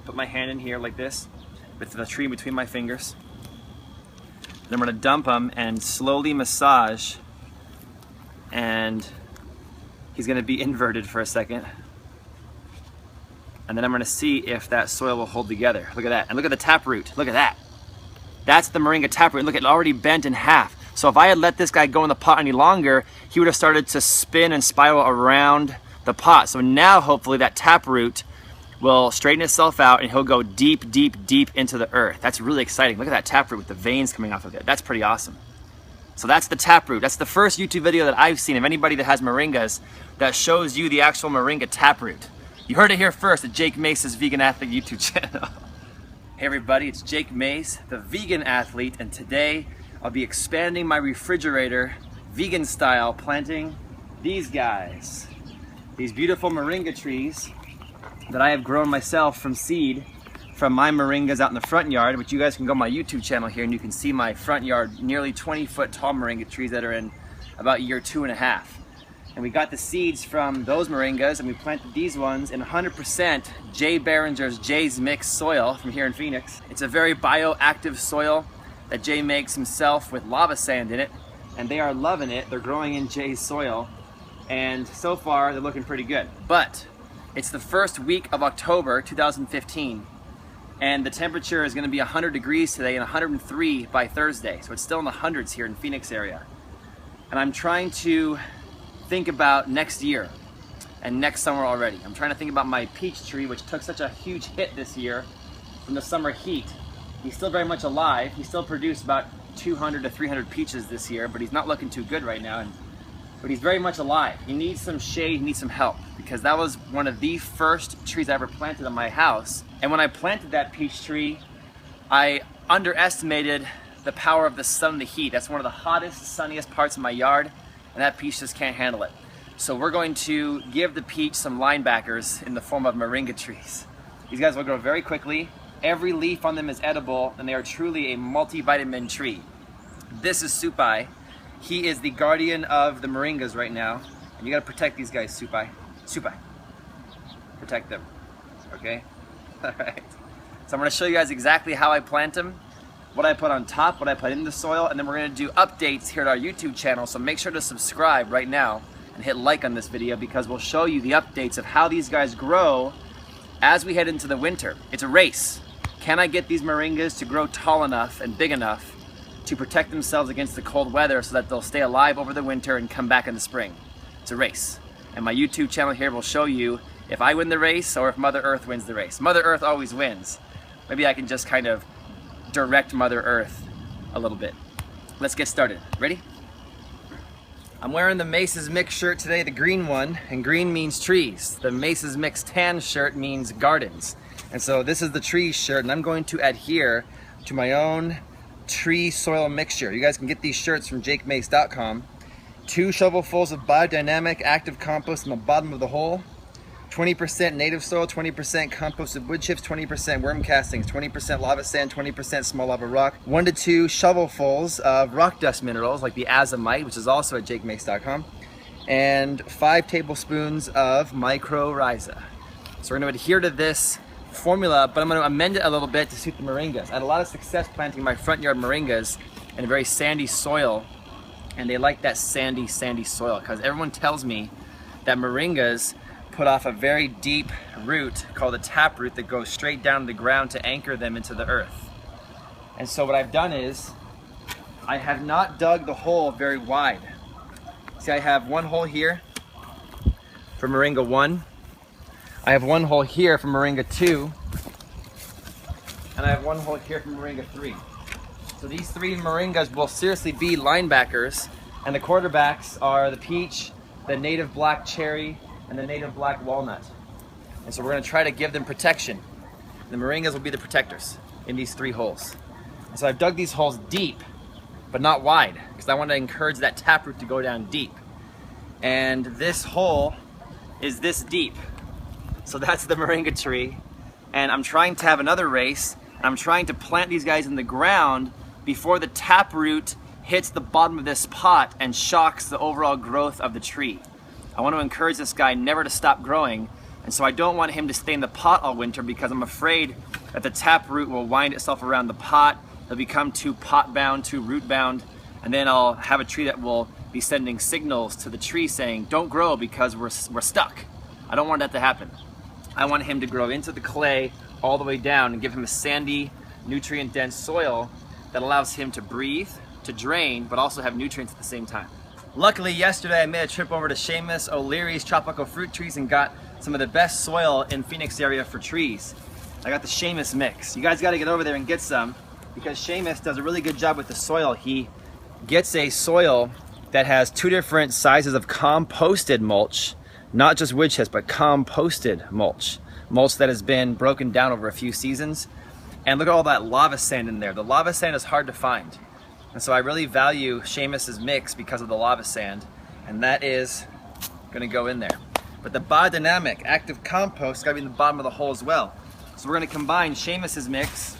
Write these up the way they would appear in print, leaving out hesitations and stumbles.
put my hand in here like this, with the tree between my fingers. Then I'm gonna dump him and slowly massage, and he's gonna be inverted for a second. And then I'm gonna see if that soil will hold together. Look at that, and look at the taproot, look at that. That's the Moringa taproot. Look, it already bent in half. So if I had let this guy go in the pot any longer, he would have started to spin and spiral around the pot. So now hopefully that taproot will straighten itself out and he'll go deep, deep, deep into the earth. That's really exciting. Look at that taproot with the veins coming off of it. That's pretty awesome. So that's the taproot. That's the first YouTube video that I've seen of anybody that has moringas that shows you the actual moringa taproot. You heard it here first at Jake Mace's Vegan Athlete YouTube channel. Hey everybody, it's Jake Mace, the Vegan Athlete, and today I'll be expanding my refrigerator, vegan style, planting these guys. These beautiful moringa trees that I have grown myself from seed from my moringas out in the front yard, which you guys can go on my YouTube channel here and you can see my front yard, nearly 20-foot tall moringa trees that are in about year 2.5. And we got the seeds from those moringas and we planted these ones in 100% Jay Behringer's Jay's Mix soil from here in Phoenix. It's a very bioactive soil that Jay makes himself with lava sand in it, and they are loving it. They're growing in Jay's soil, and so far they're looking pretty good. But it's the first week of October 2015, and the temperature is going to be 100 degrees today and 103 by Thursday, so it's still in the hundreds here in Phoenix area. And I'm trying to think about next year and next summer already. I'm trying to think about my peach tree, which took such a huge hit this year from the summer heat. He's still very much alive. He still produced about 200 to 300 peaches this year, but he's not looking too good right now. But he's very much alive. He needs some shade, he needs some help, because that was one of the first trees I ever planted in my house. And when I planted that peach tree, I underestimated the power of the sun and the heat. That's one of the hottest, sunniest parts of my yard, and that peach just can't handle it. So we're going to give the peach some linebackers in the form of moringa trees. These guys will grow very quickly. Every leaf on them is edible, and they are truly a multivitamin tree. This is Supai. He is the guardian of the moringas right now, and you gotta protect these guys, Supai. Supai. Protect them, okay? All right. So I'm gonna show you guys exactly how I plant them, what I put on top, what I put in the soil, and then we're gonna do updates here at our YouTube channel, so make sure to subscribe right now and hit like on this video, because we'll show you the updates of how these guys grow as we head into the winter. It's a race. Can I get these moringas to grow tall enough and big enough to protect themselves against the cold weather so that they'll stay alive over the winter and come back in the spring? It's a race. And my YouTube channel here will show you if I win the race or if Mother Earth wins the race. Mother Earth always wins. Maybe I can just kind of direct Mother Earth a little bit. Let's get started. Ready? I'm wearing the Mace's Mix shirt today, the green one, and green means trees. The Mace's Mix tan shirt means gardens. And so this is the tree shirt, and I'm going to adhere to my own tree soil mixture. You guys can get these shirts from jakemace.com. 2 shovelfuls of biodynamic active compost in the bottom of the hole. 20% native soil, 20% composted wood chips, 20% worm castings, 20% lava sand, 20% small lava rock, 1 to 2 shovelfuls of rock dust minerals like the azomite, which is also at jakemace.com, and 5 tablespoons of mycorrhiza. So we're going to adhere to this formula, but I'm going to amend it a little bit to suit the moringas. I had a lot of success planting my front yard moringas in a very sandy soil, and they like that sandy soil, because everyone tells me that moringas put off a very deep root called a taproot that goes straight down to the ground to anchor them into the earth. And so what I've done is I have not dug the hole very wide. See, I have 1 hole here for Moringa 1. I have 1 hole here for Moringa 2. And I have 1 hole here for Moringa 3. So these 3 moringas will seriously be linebackers, and the quarterbacks are the peach, the native black cherry, and the native black walnut. And so we're going to try to give them protection. The moringas will be the protectors in these 3 holes. And so I've dug these holes deep, but not wide, because I want to encourage that taproot to go down deep. And this hole is this deep. So that's the moringa tree. And I'm trying to have another race, and I'm trying to plant these guys in the ground before the taproot hits the bottom of this pot and shocks the overall growth of the tree. I want to encourage this guy never to stop growing, And so I don't want him to stay in the pot all winter because I'm afraid that the taproot will wind itself around the pot. It'll become too pot bound, too root bound, and then I'll have a tree that will be sending signals to the tree saying, don't grow because we're stuck. I don't want that to happen. I want him to grow into the clay all the way down and give him a sandy, nutrient-dense soil that allows him to breathe, to drain, but also have nutrients at the same time. Luckily, yesterday I made a trip over to Moringa Oleifera's tropical fruit trees and got some of the best soil in Phoenix area for trees. I got the Seamus mix. You guys got to get over there and get some because Seamus does a really good job with the soil. He gets a soil that has 2 different sizes of composted mulch, not just wood chips, but composted mulch. Mulch that has been broken down over a few seasons. And look at all that lava sand in there. The lava sand is hard to find. And so I really value Seamus's mix because of the lava sand, and that is gonna go in there. But the biodynamic active compost gotta be in the bottom of the hole as well. So we're gonna combine Seamus's mix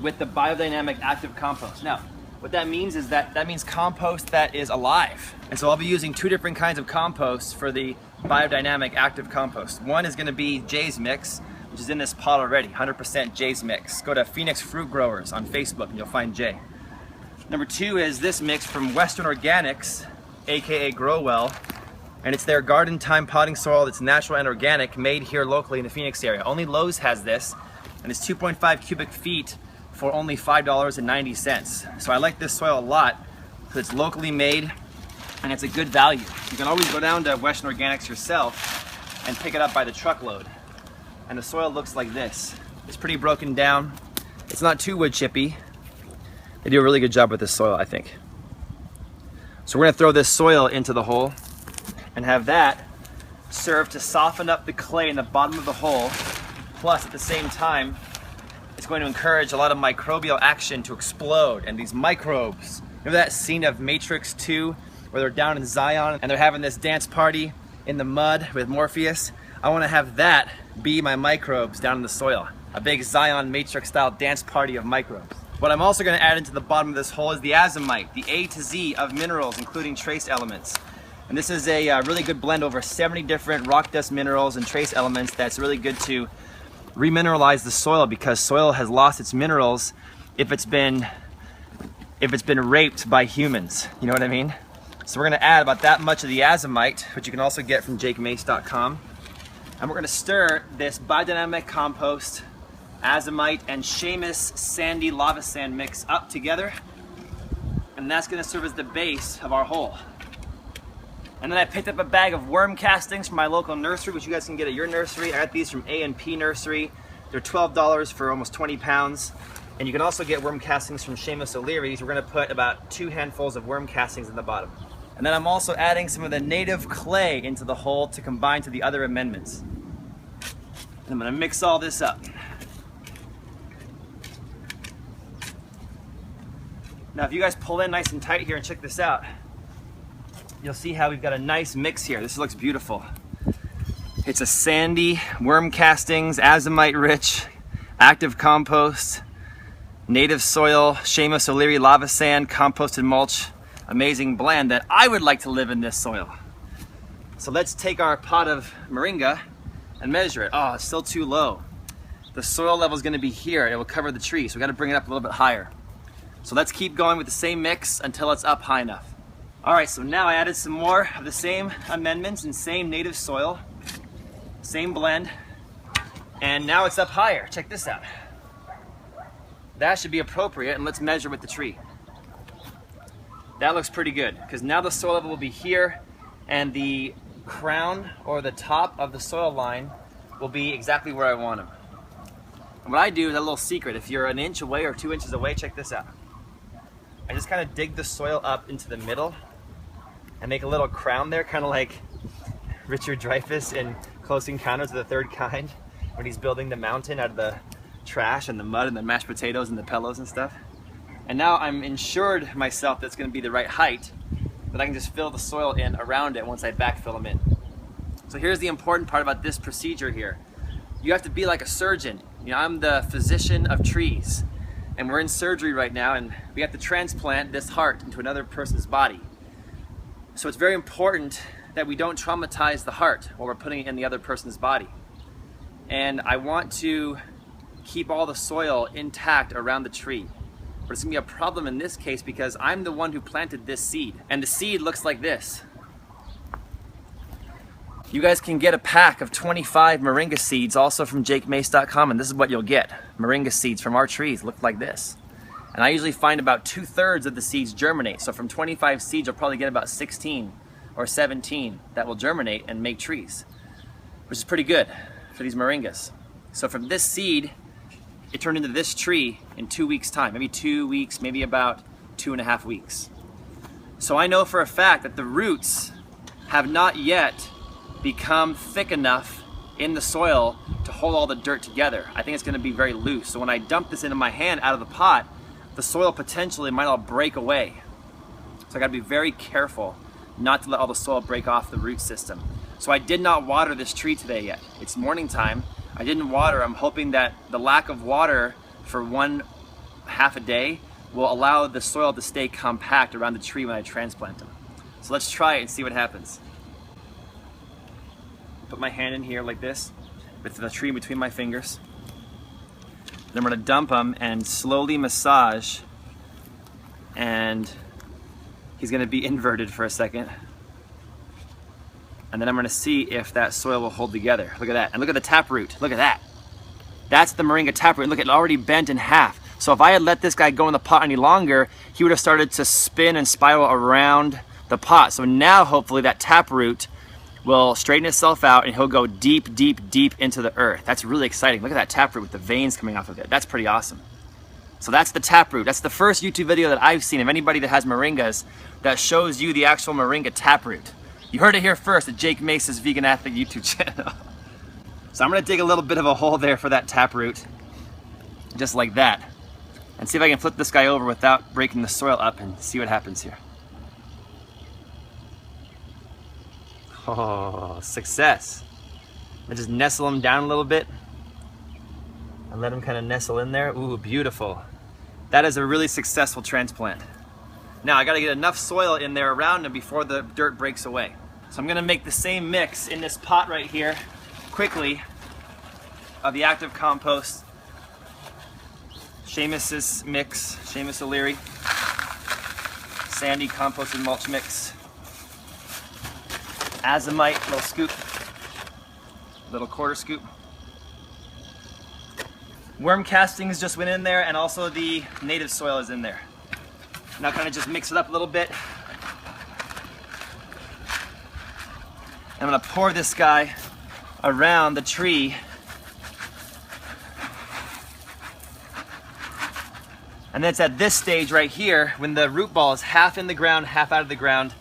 with the biodynamic active compost. Now, what that means is that means compost that is alive. And so I'll be using 2 different kinds of compost for the biodynamic active compost. One is gonna be Jay's mix, which is in this pot already, 100% Jay's mix. Go to Phoenix Fruit Growers on Facebook and you'll find Jay. Number 2 is this mix from Western Organics, aka Growwell, and it's their garden time potting soil that's natural and organic, made here locally in the Phoenix area. Only Lowe's has this, and it's 2.5 cubic feet for only $5.90. So I like this soil a lot because it's locally made and it's a good value. You can always go down to Western Organics yourself and pick it up by the truckload. And the soil looks like this. It's pretty broken down. It's not too wood chippy. They do a really good job with this soil, I think. So we're gonna throw this soil into the hole and have that serve to soften up the clay in the bottom of the hole. Plus, at the same time, it's going to encourage a lot of microbial action to explode. And these microbes, remember that scene of Matrix 2 where they're down in Zion and they're having this dance party in the mud with Morpheus? I wanna have that be my microbes down in the soil. A big Zion Matrix style dance party of microbes. What I'm also going to add into the bottom of this hole is the azomite, the A to Z of minerals, including trace elements. And this is a really good blend over 70 different rock dust minerals and trace elements that's really good to remineralize the soil because soil has lost its minerals if it's been raped by humans. You know what I mean? So we're going to add about that much of the azomite, which you can also get from jakemace.com. And we're going to stir this biodynamic compost, azomite, and Seamus sandy lava sand mix up together, and that's going to serve as the base of our hole. And then I picked up a bag of worm castings from my local nursery, which you guys can get at your nursery. I got these from A&P Nursery. They're $12 for almost 20 pounds. And you can also get worm castings from Moringa Oleifera's. We're going to put about 2 handfuls of worm castings in the bottom. And then I'm also adding some of the native clay into the hole to combine to the other amendments. And I'm going to mix all this up. Now if you guys pull in nice and tight here and check this out, you'll see how we've got a nice mix here. This looks beautiful. It's a sandy, worm castings, azomite rich, active compost, native soil, Moringa Oleifera lava sand, composted mulch, amazing blend that I would like to live in this soil. So let's take our pot of moringa and measure it. Oh, it's still too low. The soil level is going to be here. It will cover the tree, so we got to bring it up a little bit higher. So let's keep going with the same mix until it's up high enough. All right, so now I added some more of the same amendments and same native soil, same blend, and now it's up higher. Check this out. That should be appropriate, and let's measure with the tree. That looks pretty good, because now the soil level will be here, and the crown or the top of the soil line will be exactly where I want them. And what I do is a little secret. If you're an inch away or 2 inches away, check this out. I just kind of dig the soil up into the middle and make a little crown there, kind of like Richard Dreyfuss in Close Encounters of the Third Kind when he's building the mountain out of the trash and the mud and the mashed potatoes and the pillows and stuff. And now I'm ensured myself that's going to be the right height, that I can just fill the soil in around it once I backfill them in. So here's the important part about this procedure here. You have to be like a surgeon. You know, I'm the physician of trees, and we're in surgery right now, and we have to transplant this heart into another person's body. So it's very important that we don't traumatize the heart while we're putting it in the other person's body. and I want to keep all the soil intact around the tree. But it's gonna be a problem in this case because I'm the one who planted this seed, and the seed looks like this. You guys can get a pack of 25 moringa seeds also from jakemace.com, and this is what you'll get. Moringa seeds from our trees look like this. And I usually find about 2/3 of the seeds germinate. So from 25 seeds, you'll probably get about 16 or 17 that will germinate and make trees, which is pretty good for these moringas. So from this seed, it turned into this tree in 2 weeks' time, maybe 2 weeks, maybe about 2.5 weeks. So I know for a fact that the roots have not yet become thick enough in the soil to hold all the dirt together. I think it's gonna be very loose. So when I dump this into my hand out of the pot, the soil potentially might all break away. So I gotta be very careful not to let all the soil break off the root system. So I did not water this tree today yet. It's morning time. I didn't water. I'm hoping that the lack of water for 1/2 a day will allow the soil to stay compact around the tree when I transplant them. So let's try it and see what happens. Put my hand in here like this with the tree between my fingers. Then I'm gonna dump them and slowly massage, and he's gonna be inverted for a second. And then I'm gonna see if that soil will hold together. Look at that, and look at the taproot, look at that. That's the moringa taproot, look, it already bent in half. So if I had let this guy go in the pot any longer, he would have started to spin and spiral around the pot. So now hopefully that taproot will straighten itself out and he'll go deep, deep, deep into the earth. That's really exciting. Look at that taproot with the veins coming off of it. That's pretty awesome. So that's the taproot. That's the first YouTube video that I've seen of anybody that has moringas that shows you the actual moringa taproot. You heard it here first at Jake Mace's Vegan Athlete YouTube channel. So I'm gonna dig a little bit of a hole there for that taproot, just like that. And see if I can flip this guy over without breaking the soil up and see what happens here. Oh, success. I just nestle them down a little bit and let them kind of nestle in there. Ooh, beautiful. That is a really successful transplant. Now I gotta get enough soil in there around them before the dirt breaks away. So I'm gonna make the same mix in this pot right here quickly of the active compost, Seamus's mix, Seamus O'Leary, sandy composted mulch mix, azomite, little scoop, little quarter scoop. Worm castings just went in there, and also the native soil is in there. Now kind of just mix it up a little bit. I'm gonna pour this guy around the tree. And then it's at this stage right here, when the root ball is half in the ground, half out of the ground,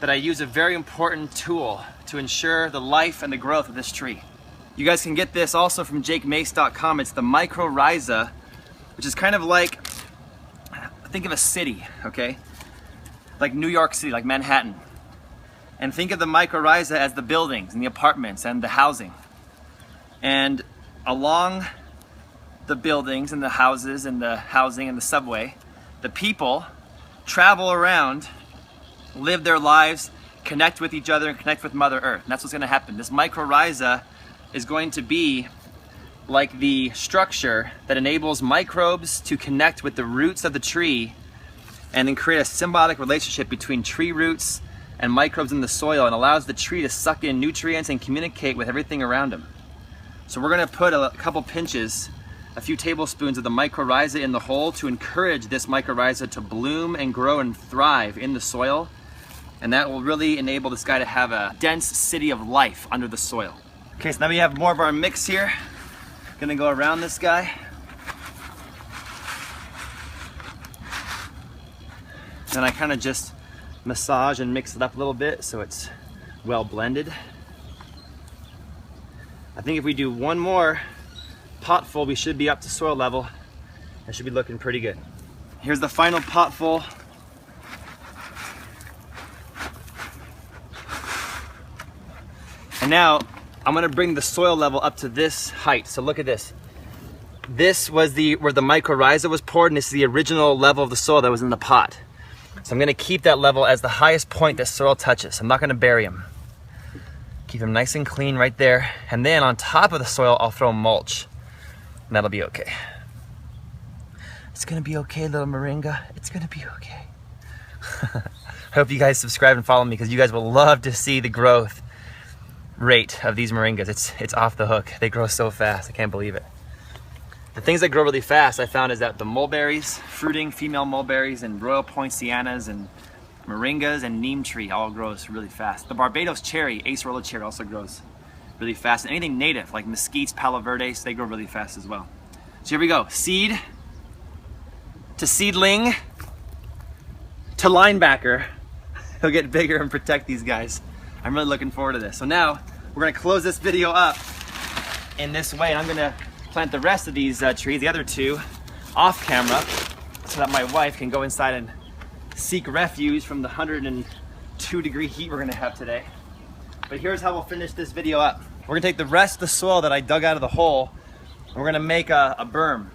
that I use a very important tool to ensure the life and the growth of this tree. You guys can get this also from jakemace.com. It's the mycorrhiza, which is kind of like, think of a city, okay? Like New York City, like Manhattan. And think of the mycorrhiza as the buildings and the apartments and the housing. And along the buildings and the houses and the housing and the subway, the people travel around, live their lives, connect with each other and connect with Mother Earth. And that's what's gonna happen. This mycorrhiza is going to be like the structure that enables microbes to connect with the roots of the tree and then create a symbiotic relationship between tree roots and microbes in the soil, and allows the tree to suck in nutrients and communicate with everything around them. So we're gonna put a couple pinches, a few tablespoons of the mycorrhiza in the hole to encourage this mycorrhiza to bloom and grow and thrive in the soil. And that will really enable this guy to have a dense city of life under the soil. Okay, so now we have more of our mix here. Gonna go around this guy. Then I kind of just massage and mix it up a little bit so it's well blended. I think if we do one more pot full, we should be up to soil level. That should be looking pretty good. Here's the final pot full. And now I'm gonna bring the soil level up to this height. So look at this. This was where the mycorrhiza was poured, and this is the original level of the soil that was in the pot. So I'm gonna keep that level as the highest point that soil touches. I'm not gonna bury them. Keep them nice and clean right there. And then on top of the soil, I'll throw mulch. And that'll be okay. It's gonna be okay, little moringa. It's gonna be okay. I hope you guys subscribe and follow me because you guys will love to see the growth rate of these moringas. It's off the hook. They grow so fast, I can't believe it. The things that grow really fast I found is that the mulberries, fruiting female mulberries and royal poincianas and moringas and neem tree all grows really fast. The Barbados cherry, acerola cherry, also grows really fast. And anything native like mesquites, palo verdes, they grow really fast as well. So here we go, seed to seedling to linebacker. He'll get bigger and protect these guys. I'm really looking forward to this. So now we're gonna close this video up in this way, and I'm gonna plant the rest of these trees, the other two, off camera so that my wife can go inside and seek refuge from the 102-degree heat we're gonna have today. But here's how we'll finish this video up. We're gonna take the rest of the soil that I dug out of the hole, and we're gonna make a berm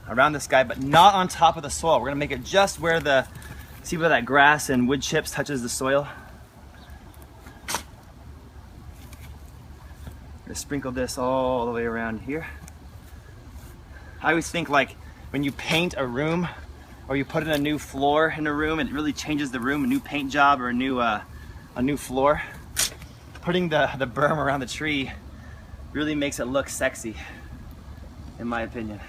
around this guy, but not on top of the soil. We're gonna make it just where see where that grass and wood chips touches the soil. I'm gonna sprinkle this all the way around here. I always think like when you paint a room or you put in a new floor in a room, it really changes the room, a new paint job or a new floor. Putting the berm around the tree really makes it look sexy, in my opinion.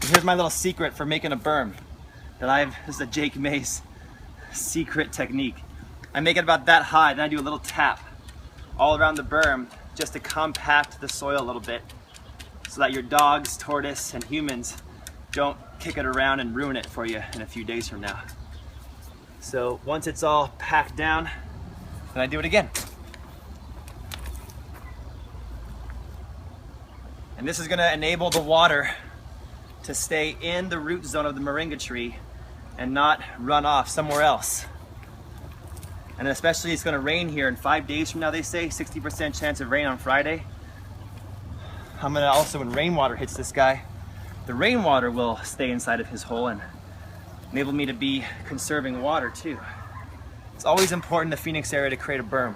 Here's my little secret for making a berm this is a Jake Mace secret technique. I make it about that high, then I do a little tap all around the berm just to compact the soil a little bit so that your dogs, tortoise, and humans don't kick it around and ruin it for you in a few days from now. So once it's all packed down, then I do it again. And this is gonna enable the water to stay in the root zone of the moringa tree and not run off somewhere else. And especially it's gonna rain here in 5 days from now, they say, 60% chance of rain on Friday. I'm gonna also, when rainwater hits this guy, the rainwater will stay inside of his hole and enable me to be conserving water too. It's always important in the Phoenix area to create a berm.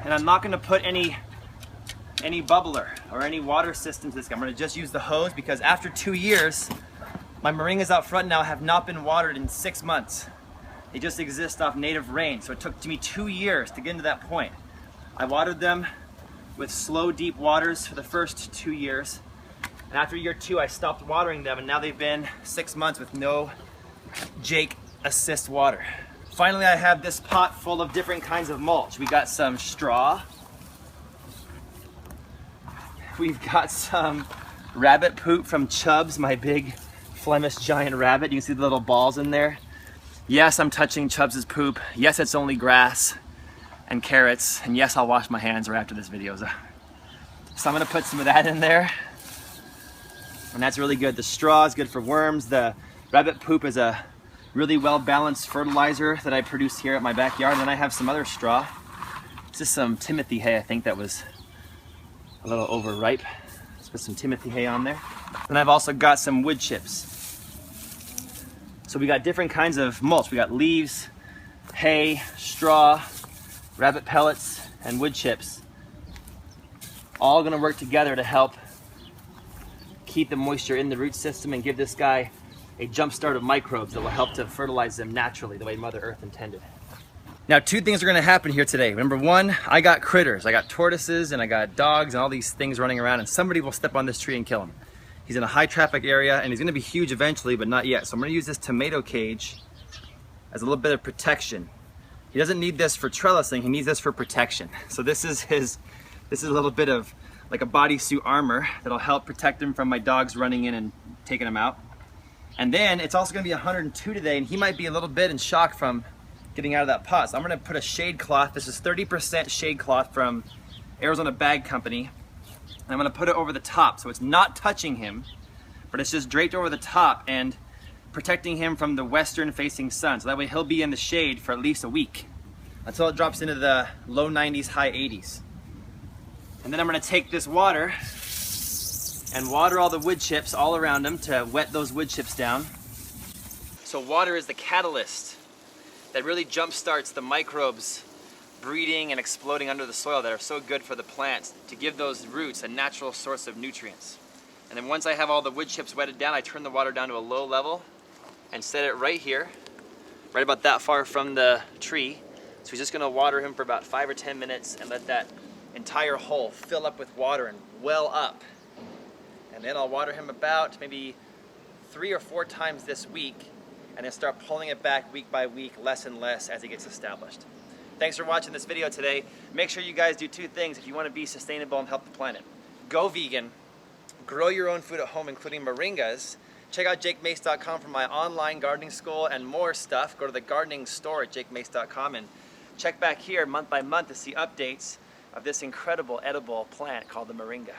And I'm not gonna put any bubbler or any water system to this guy. I'm gonna just use the hose because after 2 years, my moringas out front now have not been watered in 6 months. They just exist off native rain. So it took me 2 years to get into that point. I watered them with slow, deep waters for the first 2 years. And after year 2, I stopped watering them, and now they've been 6 months with no Jake assist water. Finally, I have this pot full of different kinds of mulch. We got some straw. We've got some rabbit poop from Chubbs, my big Flemish giant rabbit. You can see the little balls in there. Yes, I'm touching Chubbs' poop. Yes, it's only grass and carrots. And yes, I'll wash my hands right after this video is up. So I'm gonna put some of that in there. And that's really good. The straw is good for worms. The rabbit poop is a really well-balanced fertilizer that I produce here at my backyard. And then I have some other straw. This is some Timothy hay, I think that was a little overripe. Let's put some Timothy hay on there. And I've also got some wood chips. So we got different kinds of mulch. We got leaves, hay, straw, rabbit pellets, and wood chips. All gonna work together to help keep the moisture in the root system and give this guy a jump start of microbes that will help to fertilize them naturally the way Mother Earth intended. Now, 2 things are gonna happen here today. Number 1, I got critters. I got tortoises and I got dogs and all these things running around, and somebody will step on this tree and kill him. He's in a high traffic area and he's gonna be huge eventually, but not yet. So I'm gonna use this tomato cage as a little bit of protection. He doesn't need this for trellising, he needs this for protection. So this is a little bit of like a bodysuit armor that'll help protect him from my dogs running in and taking him out. And then it's also gonna be 102 today, and he might be a little bit in shock from getting out of that pot. So I'm gonna put a shade cloth. This is 30% shade cloth from Arizona Bag Company. And I'm gonna put it over the top so it's not touching him, but it's just draped over the top and protecting him from the western facing sun. So that way he'll be in the shade for at least a week until it drops into the low 90s, high 80s. And then I'm gonna take this water and water all the wood chips all around him to wet those wood chips down. So So water is the catalyst that really jumpstarts the microbes breeding and exploding under the soil that are so good for the plants to give those roots a natural source of nutrients. And then once I have all the wood chips wetted down, I turn the water down to a low level and set it right here, right about that far from the tree. So we're just gonna water him for about 5 or 10 minutes and let that entire hole fill up with water and well up. And then I'll water him about maybe 3 or 4 times this week, and then start pulling it back week by week, less and less as he gets established. Thanks for watching this video today. Make sure you guys do 2 things if you want to be sustainable and help the planet. Go vegan, grow your own food at home, including moringas. Check out jakemace.com for my online gardening school and more stuff. Go to the gardening store at jakemace.com and check back here month by month to see updates of this incredible edible plant called the moringa.